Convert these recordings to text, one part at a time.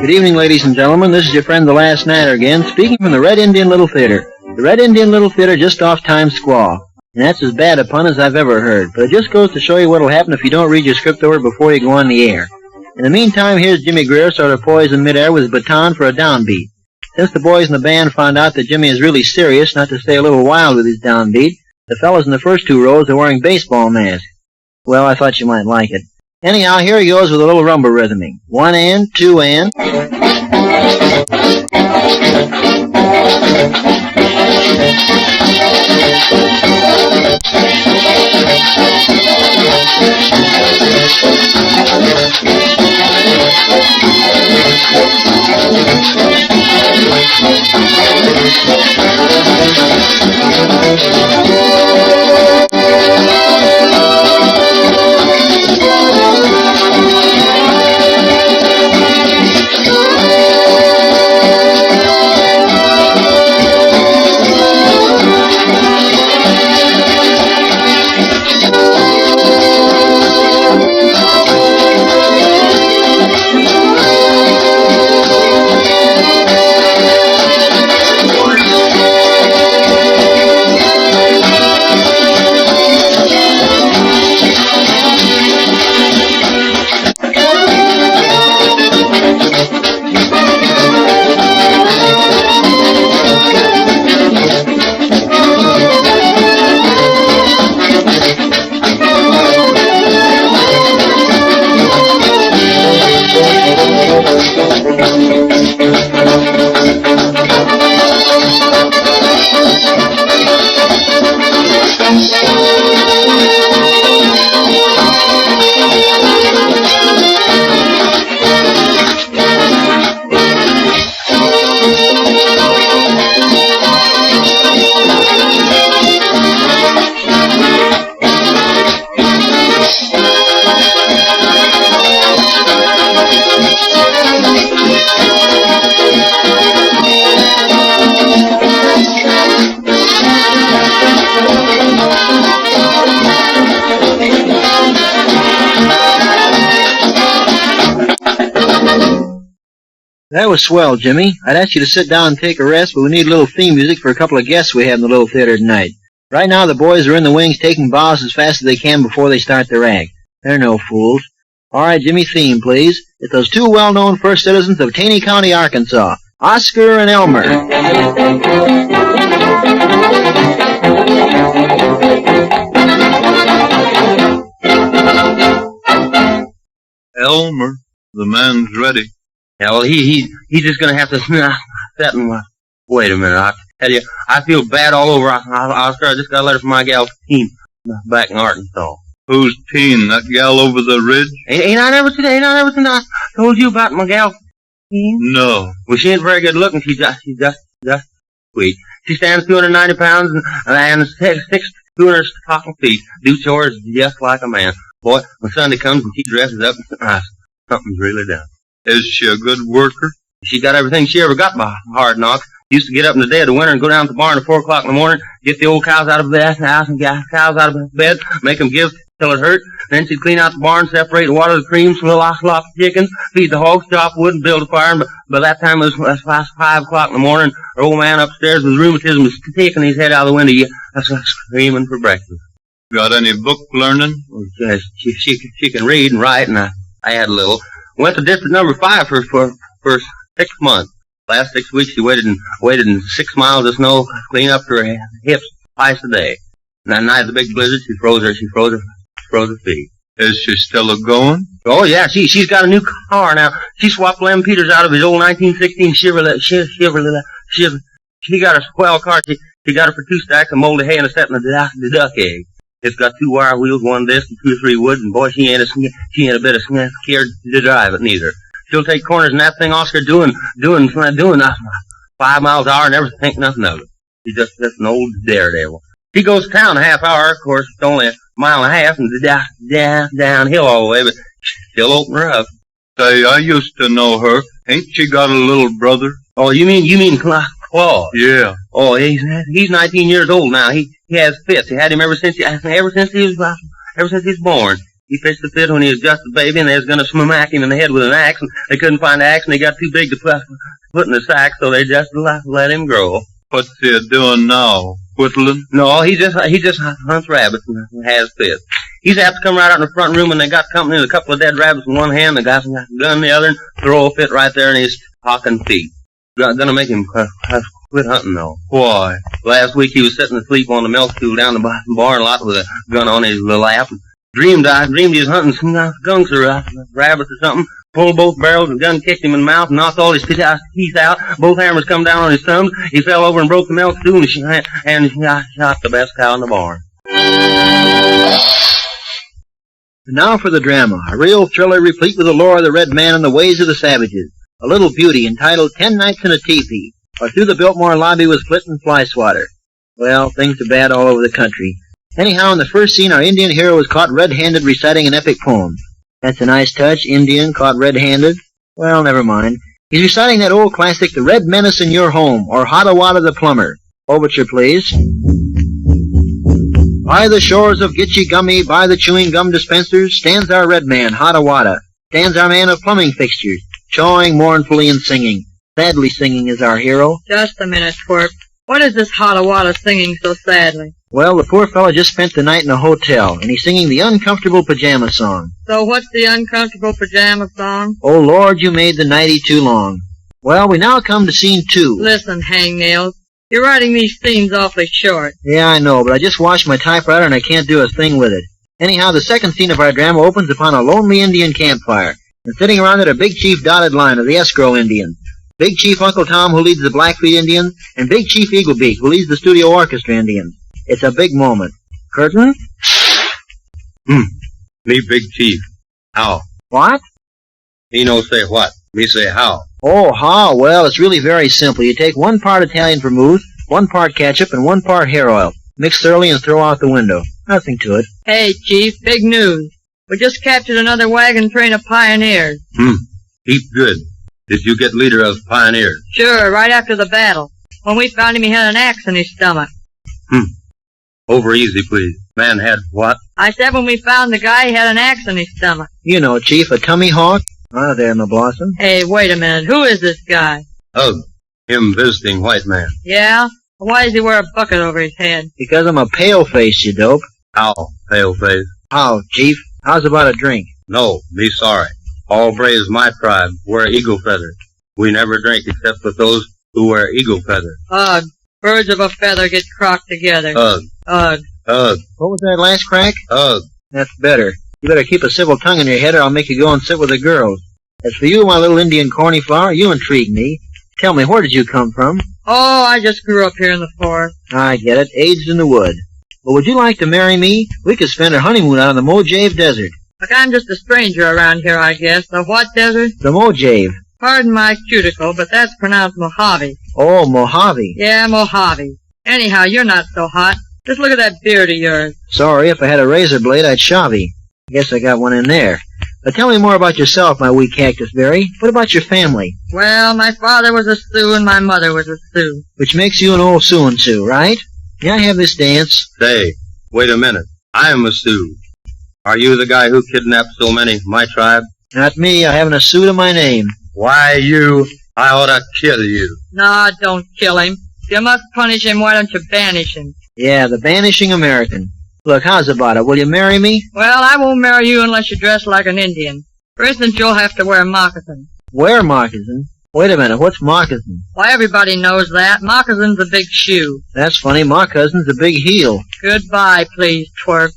Good evening, ladies and gentlemen. This is your friend the Last Nighter again, speaking from the Red Indian Little Theater. The Red Indian Little Theater just off Times Squaw. And that's as bad a pun as I've ever heard. But it just goes to show you what'll happen if you don't read your script over before you go on the air. In the meantime, here's Jimmy Greer sort of poised in midair with his baton for a downbeat. Since the boys in the band found out that Jimmy is really serious, not to stay a little wild with his downbeat, the fellas in the first two rows are wearing baseball masks. Well, I thought you might like it. Anyhow, here he goes with a little rumba rhythming. 1 and, 2 and. That was swell, Jimmy. I'd ask you to sit down and take a rest, but we need a little theme music for a couple of guests we have in the little theater tonight. Right now, the boys are in the wings taking bows as fast as they can before they start their act. They're no fools. All right, Jimmy, theme, please. It's those two well-known first citizens of Taney County, Arkansas, Oscar and Elmer. Elmer, the man's ready. Yeah, well, he's just gonna have to sit and wait a minute. I tell you, I feel bad all over. Oscar, I just got a letter from my gal Teen back in Arkansas. Who's Teen? That gal over the ridge? Ain't I never told you about my gal Teen? No. Well, she ain't very good looking. She's just sweet. She stands 290 pounds and 200 stocking feet. Do chores just like a man. Boy, when Sunday comes and she dresses up, something's really done. Is she a good worker? She got everything she ever got by hard knocks. Used to get up in the dead of winter and go down to the barn at 4 o'clock in the morning, get the old cows out of the house and get cows out of bed, make them give till it hurt. Then she'd clean out the barn, separate and water the creams from the lost chickens, feed the hogs, chop wood, and build a fire. And by that time it was past 5 o'clock in the morning. Her old man upstairs with rheumatism was taking his head out of the window, screaming for breakfast. Got any book learning? Well, she can read and write, and I had a little. Went to district number 5 for 6 months. Last 6 weeks she waited in 6 miles of snow, clean up to her hips twice a day. And that night of the big blizzard, she froze her feet. Is she still a-going? Oh yeah, she's got a new car now. She swapped Lem Peters out of his old 1916 Chevrolet. She got a swell car. She got her for 2 stacks of molded hay and a set in the duck egg. It's got 2 wire wheels, 1 disc, and 2 or 3 wood, and boy, she ain't a bit of scared to drive it neither. She'll take corners in that thing, Oscar, doing 5 miles an hour and never think nothing of it. She's just an old daredevil. She goes to town a half hour, of course, it's only a mile and a half, and downhill all the way, but she'll open her up. Say, I used to know her. Ain't she got a little brother? Oh, you mean Claude? Yeah. Oh, he's 19 years old now. He has fits. He had him ever since he was born. He pitched the fit when he was just a baby, and they was going to smack him in the head with an axe, and they couldn't find the axe, and he got too big to put in the sack, so they just let him grow. What's he doing now? Whittling? No, he just hunts rabbits and has fits. He's apt to come right out in the front room, and they got company with a couple of dead rabbits in one hand, the guy's got a gun in the other, and throw a fit right there in his talking feet. Gonna make him quit hunting, though. Why? Last week he was sitting asleep on the milk stool down the barn lot with a gun on his lap. I dreamed he was hunting some skunks or rabbits or something. Pulled both barrels, and the gun kicked him in the mouth and knocked all his teeth out. Both hammers come down on his thumbs. He fell over and broke the milk stool, and shot the best cow in the barn. And now for the drama, a real thriller replete with the lore of the red man and the ways of the savages. A little beauty entitled 10 Nights in a Teepee, or Through the Biltmore Lobby with Flint and Fly Swatter. Well, things are bad all over the country. Anyhow, in the first scene, our Indian hero was caught red-handed reciting an epic poem. That's a nice touch, Indian caught red-handed. Well, never mind. He's reciting that old classic, The Red Menace in Your Home, or Hottawatta the Plumber. Overture, please. By the shores of Gitche Gummy, by the chewing gum dispensers, stands our red man, Hottawatta. Stands our man of plumbing fixtures, chawing mournfully and singing. Sadly singing is our hero. Just a minute, Twerp. What is this Hottawatta singing so sadly? Well, the poor fellow just spent the night in a hotel, and he's singing the uncomfortable pajama song. So what's the uncomfortable pajama song? Oh, Lord, you made the nightie too long. Well, we now come to scene 2. Listen, hangnails. You're writing these scenes awfully short. Yeah, I know, but I just washed my typewriter and I can't do a thing with it. Anyhow, the second scene of our drama opens upon a lonely Indian campfire, and sitting around it are Big Chief Dotted Line of the Escrow Indians, Big Chief Uncle Tom, who leads the Blackfeet Indians, and Big Chief Eaglebeak, who leads the Studio Orchestra Indians. It's a big moment. Curtain? Me big chief. How? What? He no say what. Me say how. Oh, how? Well, it's really very simple. You take 1 part Italian vermouth, 1 part ketchup, and 1 part hair oil. Mix thoroughly and throw out the window. Nothing to it. Hey, Chief, big news. We just captured another wagon train of pioneers. Heap good. Did you get leader of pioneers? Sure, right after the battle. When we found him, he had an axe in his stomach. Over easy, please. Man had what? I said when we found the guy, he had an axe in his stomach. You know, Chief, a tummy hawk. Ah, there, my blossom. Hey, wait a minute. Who is this guy? Ugh. Him visiting white man. Yeah? Why does he wear a bucket over his head? Because I'm a pale-face, you dope. How, pale face? How, Chief? How's about a drink? No, be sorry. All braves my tribe wear eagle feathers. We never drink except with those who wear eagle feathers. Ugh. Birds of a feather get crocked together. Ugh. Ugh. Ugh. What was that last crack? Ugh. That's better. You better keep a civil tongue in your head or I'll make you go and sit with the girls. As for you, my little Indian corny flower, you intrigue me. Tell me, where did you come from? Oh, I just grew up here in the forest. I get it. Aged in the wood. Well, would you like to marry me? We could spend our honeymoon out on the Mojave Desert. Look, I'm just a stranger around here, I guess. The what desert? The Mojave. Pardon my cuticle, but that's pronounced Mojave. Oh, Mojave. Yeah, Mojave. Anyhow, you're not so hot. Just look at that beard of yours. Sorry, if I had a razor blade, I'd shavy. Guess I got one in there. But tell me more about yourself, my wee cactus berry. What about your family? Well, my father was a Sioux and my mother was a Sioux. Which makes you an old Sioux and Sioux, right? May I have this dance? Say, wait a minute. I am a Sioux. Are you the guy who kidnapped so many, my tribe? Not me. I haven't a Sioux to my name. Why, you, I ought to kill you. Nah, don't kill him. If you must punish him, why don't you banish him? Yeah, the vanishing American. Look, how's about it? Will you marry me? Well, I won't marry you unless you dress like an Indian. For instance, you'll have to wear moccasins. Wear moccasin? Wait a minute, what's moccasin? Why, everybody knows that. Moccasin's a big shoe. That's funny, moccasin's a big heel. Goodbye, please, twerp.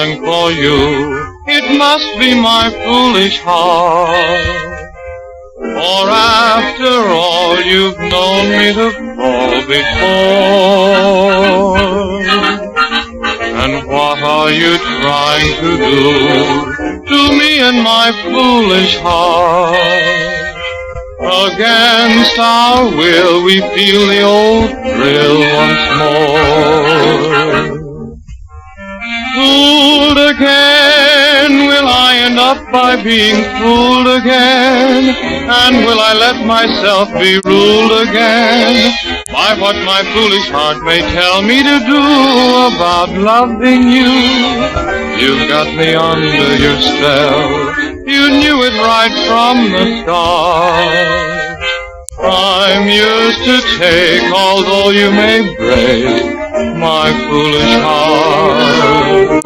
falling for you. It must be my foolish heart. For after all, you've known me to fall before. And what are you trying to do to me and my foolish heart? Against our will, we feel the old thrill once more. Fooled again, will I end up by being fooled again? And will I let myself be ruled again by what my foolish heart may tell me to do about loving you? You've got me under your spell. You knew it right from the start. I'm yours to take, although you may break my foolish heart.